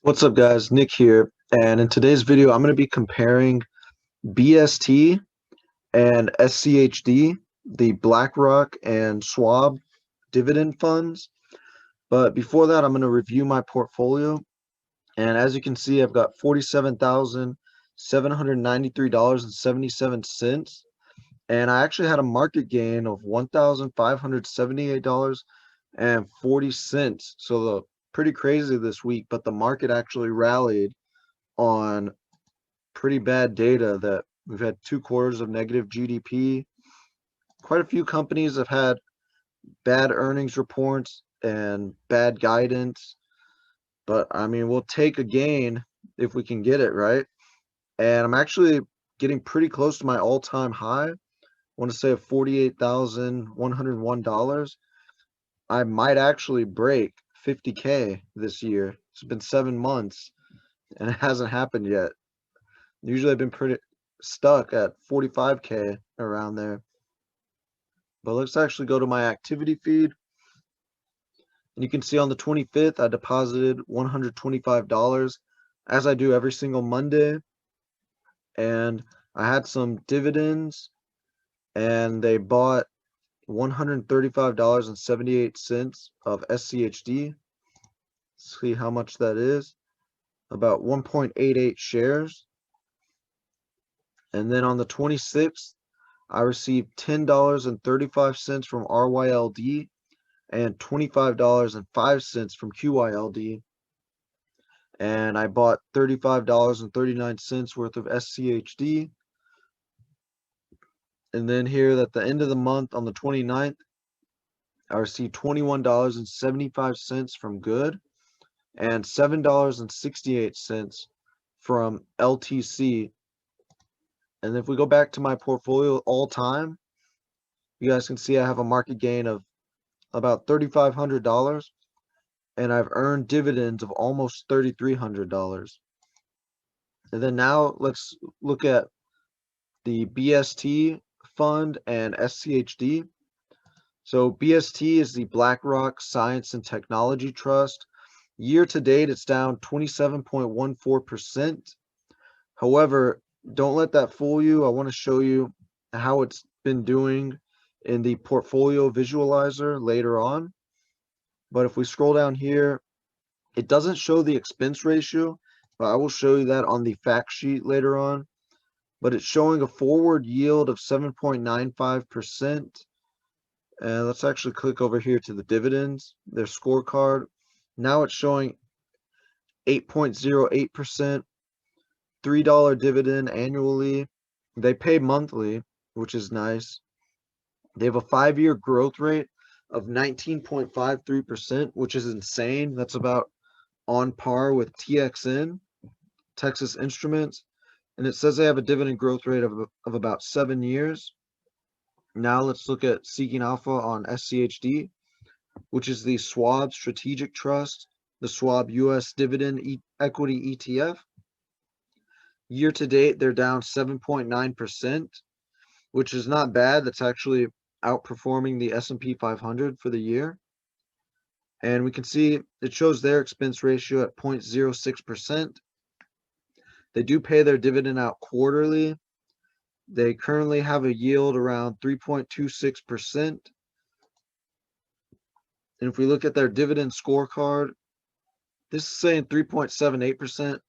What's up, guys? Nick here, and in today's video, I'm going to be comparing BST and SCHD, the BlackRock and Schwab dividend funds. But before that, I'm going to review my portfolio, and as you can see, I've got $47,793.77, and I actually had a market gain of $1,578.40. So pretty crazy this week, but the market actually rallied on pretty bad data that we've had 2 quarters of negative GDP. Quite a few companies have had bad earnings reports and bad guidance, but I mean, we'll take a gain if we can get it, right? And I'm actually getting pretty close to my all-time high. I want to say of $48,101. I might actually break 50K this year. It's been 7 months and it hasn't happened yet. Usually I've been pretty stuck at 45K around there. But let's actually go to my activity feed. And you can see on the 25th, I deposited $125 as I do every single Monday. And I had some dividends and they bought $135.78 of SCHD. See how much that is. About 1.88 shares. And then on the 26th, I received $10.35 from RYLD and $25.05 from QYLD. And I bought $35.39 worth of SCHD. And then here at the end of the month on the 29th, I received $21.75 from Good and $7.68 from LTC. And if we go back to my portfolio all time, you guys can see I have a market gain of about $3,500, and I've earned dividends of almost $3,300. And then now let's look at the BST fund and SCHD. So BST is the BlackRock Science and Technology Trust. Year to date, it's down 27.14%. However, don't let that fool you. I want to show you how it's been doing in the portfolio visualizer later on. But if we scroll down here, it doesn't show the expense ratio, but I will show you that on the fact sheet later on. But it's showing a forward yield of 7.95%. And let's actually click over here to the dividends, their scorecard. Now it's showing 8.08%. $3 dividend annually. They pay monthly, which is nice. They have a 5-year growth rate of 19.53%, which is insane. That's about on par with TXN, Texas Instruments. And it says they have a dividend growth rate of about 7 years. Now let's look at Seeking Alpha on SCHD, which is the Schwab Strategic Trust, the Schwab US Dividend Equity ETF. Year to date, they're down 7.9%, which is not bad. That's actually outperforming the S&P 500 for the year. And we can see it shows their expense ratio at 0.06%. They do pay their dividend out quarterly. They currently have a yield around 3.26%. And if we look at their dividend scorecard, this is saying 3.78%.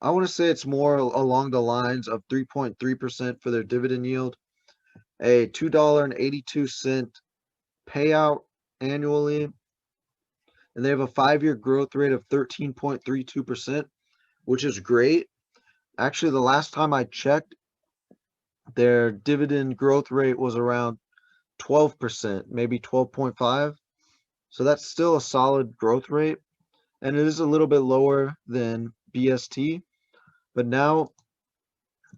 I want to say it's more along the lines of 3.3% for their dividend yield, a $2.82 payout annually, and they have a 5-year growth rate of 13.32%, which is great. Actually, the last time I checked, their dividend growth rate was around 12%, maybe 12.5. So that's still a solid growth rate, and it is a little bit lower than BST. But now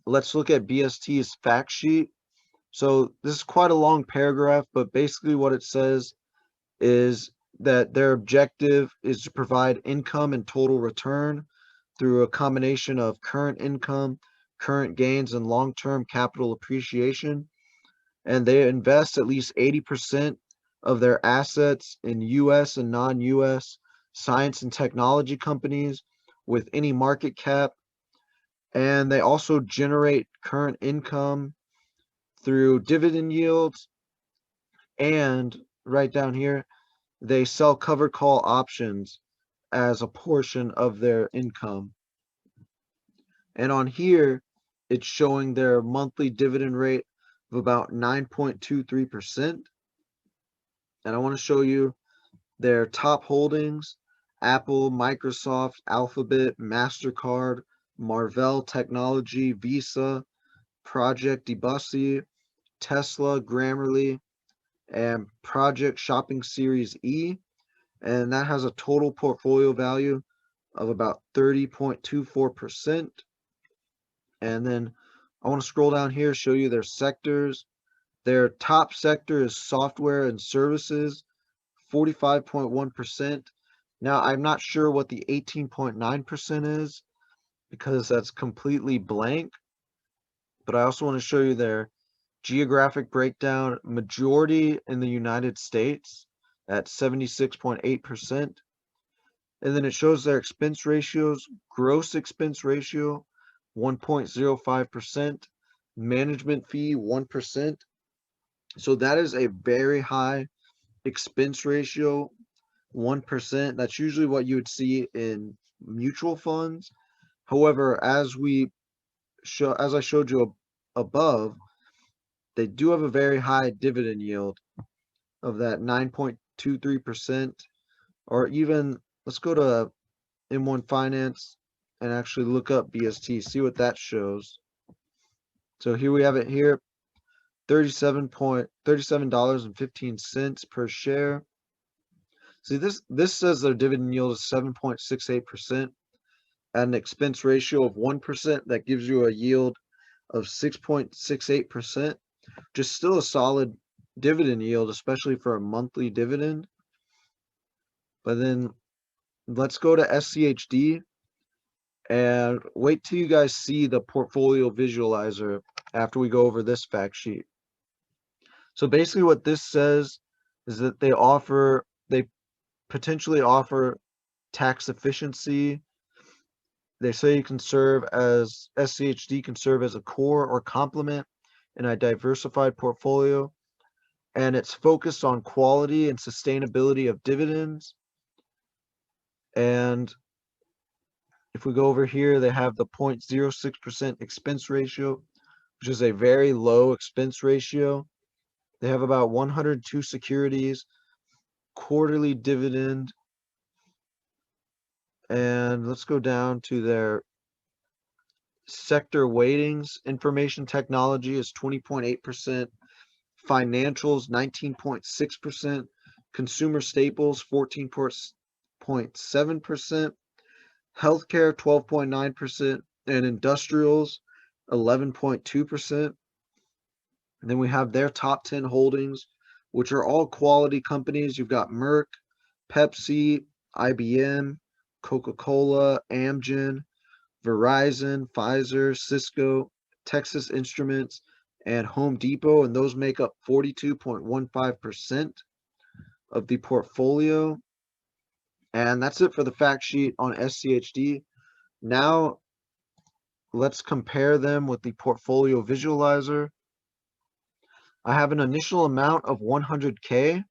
let's look at BST's fact sheet. So this is quite a long paragraph, but basically what it says is that their objective is to provide income and total return through a combination of current income, current gains, and long-term capital appreciation. And they invest at least 80% of their assets in U.S. and non-U.S. science and technology companies with any market cap. And they also generate current income through dividend yields. And right down here, they sell covered call options as a portion of their income. And on here, it's showing their monthly dividend rate of about 9.23%. And I want to show you their top holdings: Apple, Microsoft, Alphabet, MasterCard, Marvell Technology, Visa, Project Debussy, Tesla, Grammarly, and Project Shopping Series E. And that has a total portfolio value of about 30.24%. And then I want to scroll down here, show you their sectors. Their top sector is software and services, 45.1%. Now, I'm not sure what the 18.9% is because that's completely blank, but I also want to show you their geographic breakdown. Majority in the United States at 76.8%. And then it shows their expense ratios: gross expense ratio 1.05%, management fee 1%. So that is a very high expense ratio, 1%. That's usually what you would see in mutual funds. However, as I showed you above, they do have a very high dividend yield of that 9.23%. Or even, let's go to M1 Finance and actually look up BST, see what that shows. So here we have it here, $37.15 per share. See, this says their dividend yield is 7.68% at an expense ratio of 1%. That gives you a yield of 6.68%. Just still a solid dividend yield, especially for a monthly dividend. But then let's go to SCHD and wait till you guys see the portfolio visualizer after we go over this fact sheet. So basically what this says is that they potentially offer tax efficiency. They say you can serve as SCHD can serve as a core or complement in a diversified portfolio, and it's focused on quality and sustainability of dividends. And if we go over here, they have the 0.06% expense ratio, which is a very low expense ratio. They have about 102 securities, quarterly dividend. And let's go down to their sector weightings. Information technology is 20.8%, financials 19.6%, consumer staples 14.7%, healthcare 12.9%, and industrials 11.2%. And then we have their top 10 holdings, which are all quality companies. You've got Merck, Pepsi, IBM, Coca-Cola, Amgen, Verizon, Pfizer, Cisco, Texas Instruments, and Home Depot, and those make up 42.15% of the portfolio. And that's it for the fact sheet on SCHD. Now, let's compare them with the portfolio visualizer. I have an initial amount of 100K,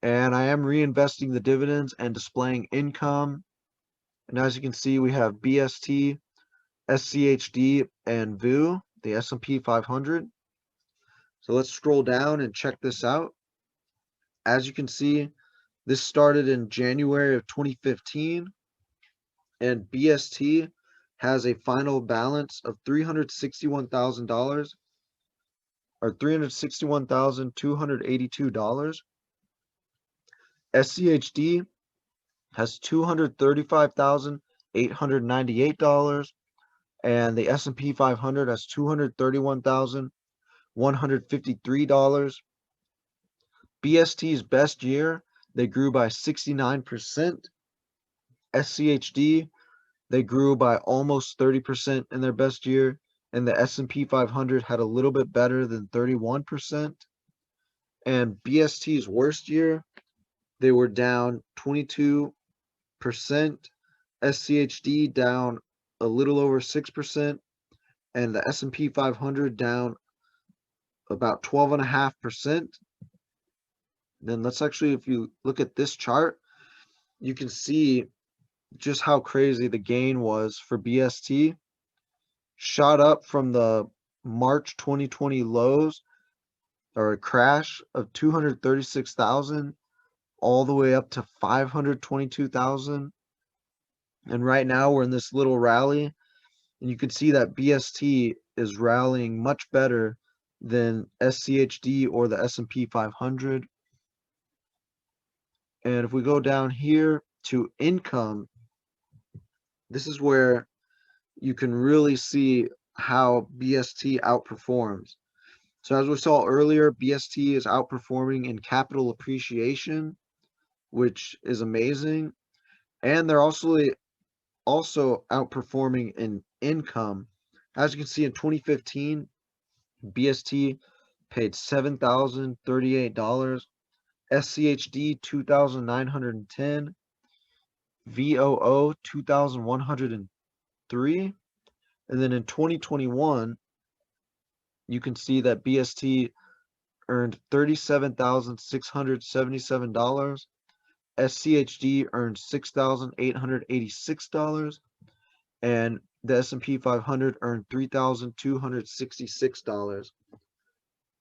and I am reinvesting the dividends and displaying income. And as you can see, we have BST, SCHD, and VU, the S&P 500. So let's scroll down and check this out. As you can see, this started in January of 2015, and BST has a final balance of $361,000, or $361,282. SCHD has $235,898, and the S&P 500 has $231,153. BST's best year, they grew by 69%. SCHD, they grew by almost 30% in their best year, and the S&P 500 had a little bit better than 31%. And BST's worst year, they were down 22%, SCHD down a little over 6%, and the S&P 500 down about 12.5%. Then let's actually, if you look at this chart, you can see just how crazy the gain was for BST. Shot up from the March 2020 lows, or a crash of 236,000 all the way up to 522,000. And right now we're in this little rally, and you can see that BST is rallying much better than SCHD or the S&P 500. And if we go down here to income, this is where you can really see how BST outperforms. So as we saw earlier, BST is outperforming in capital appreciation, which is amazing. And they're also outperforming in income. As you can see, in 2015, BST paid $7,038, SCHD $2,910, VOO $2,103, and then in 2021, you can see that BST earned $37,677, SCHD earned $6,886, and the S&P 500 earned $3,266.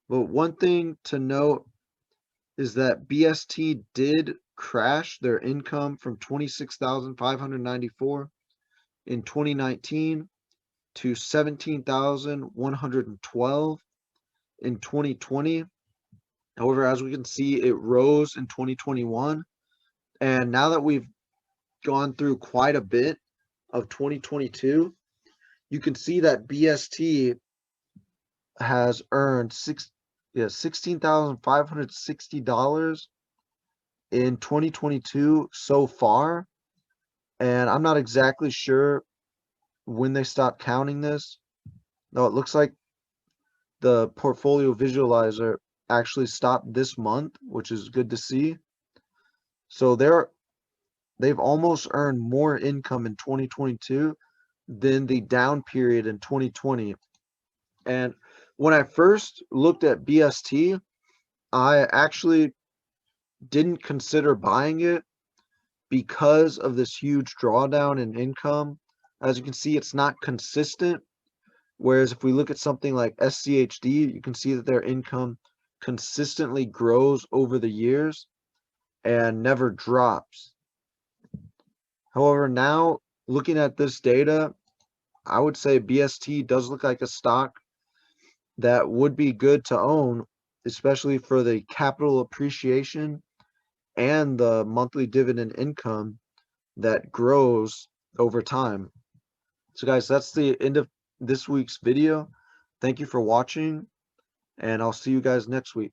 But one thing to note is that BST did crash their income from 26,594 in 2019 to 17,112 in 2020. However, as we can see, it rose in 2021. And now that we've gone through quite a bit of 2022, you can see that BST has earned $16,560 in 2022 so far. And I'm not exactly sure when they stopped counting this. No, it looks like the portfolio visualizer actually stopped this month, which is good to see. So they've almost earned more income in 2022 than the down period in 2020. And when I first looked at BST, I actually didn't consider buying it because of this huge drawdown in income. As you can see, it's not consistent. Whereas if we look at something like SCHD, you can see that their income consistently grows over the years and never drops. However, now looking at this data, I would say BST does look like a stock that would be good to own, especially for the capital appreciation and the monthly dividend income that grows over time. So guys, that's the end of this week's video. Thank you for watching, and I'll see you guys next week.